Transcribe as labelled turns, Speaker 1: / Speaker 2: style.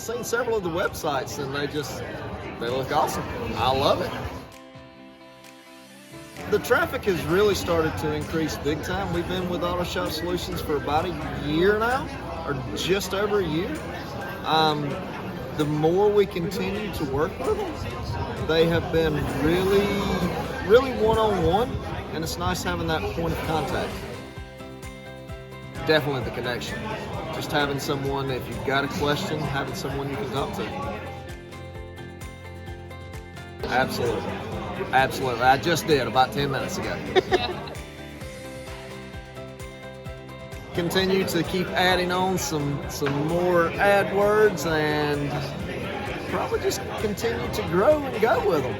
Speaker 1: seen several of the websites, and they look awesome. I love it. The traffic has really started to increase big time. We've been with Autoshop Solutions for about a year now, or just over a year. The more we continue to work with them, they have been really one-on-one, and it's nice having that point of contact. Definitely the connection. Just having someone, if you've got a question, having someone you can talk to. Absolutely. Absolutely. I just did about 10 minutes ago. Continue to keep adding on some more AdWords, and probably just continue to grow and go with them.